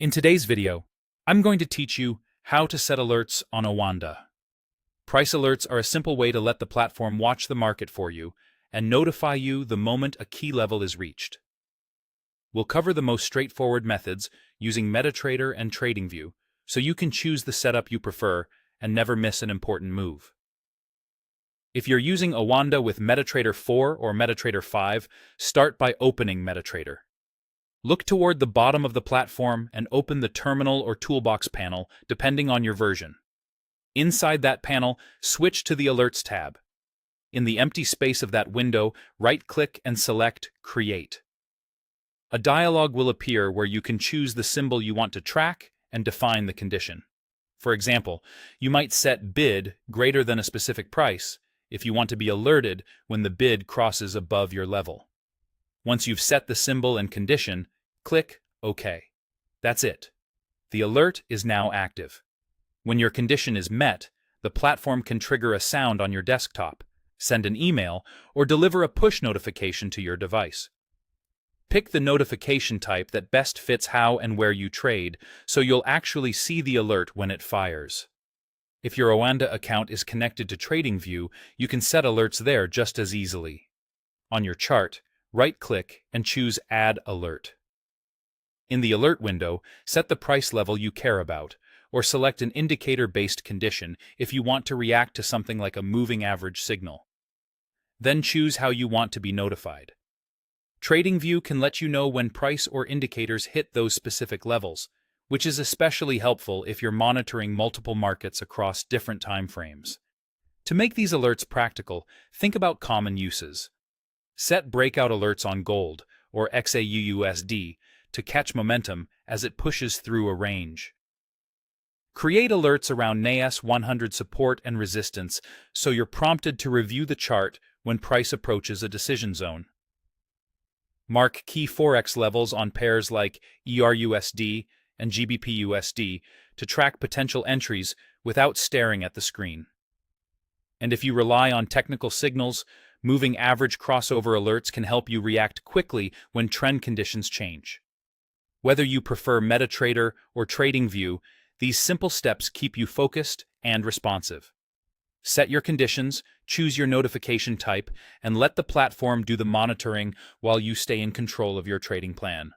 In today's video, I'm going to teach you how to set alerts on Oanda. Price alerts are a simple way to let the platform watch the market for you and notify you the moment a key level is reached. We'll cover the most straightforward methods using MetaTrader and TradingView so you can choose the setup you prefer and never miss an important move. If you're using Oanda with MetaTrader 4 or MetaTrader 5, start by opening MetaTrader. Look toward the bottom of the platform and open the Terminal or Toolbox panel, depending on your version. Inside that panel, switch to the Alerts tab. In the empty space of that window, right-click and select Create. A dialog will appear where you can choose the symbol you want to track and define the condition. For example, you might set bid greater than a specific price if you want to be alerted when the bid crosses above your level. Once you've set the symbol and condition, click OK. That's it. The alert is now active. When your condition is met, the platform can trigger a sound on your desktop, send an email, or deliver a push notification to your device. Pick the notification type that best fits how and where you trade, so you'll actually see the alert when it fires. If your Oanda account is connected to TradingView, you can set alerts there just as easily. On your chart, right-click and choose Add Alert. In the Alert window, set the price level you care about, or select an indicator-based condition if you want to react to something like a moving average signal. Then choose how you want to be notified. TradingView can let you know when price or indicators hit those specific levels, which is especially helpful if you're monitoring multiple markets across different time frames. To make these alerts practical, think about common uses. Set breakout alerts on gold, or XAUUSD, to catch momentum as it pushes through a range. Create alerts around NAS 100 support and resistance so you're prompted to review the chart when price approaches a decision zone. Mark key Forex levels on pairs like ERUSD and GBPUSD to track potential entries without staring at the screen. And if you rely on technical signals, moving average crossover alerts can help you react quickly when trend conditions change. Whether you prefer MetaTrader or TradingView, these simple steps keep you focused and responsive. Set your conditions, choose your notification type, and let the platform do the monitoring while you stay in control of your trading plan.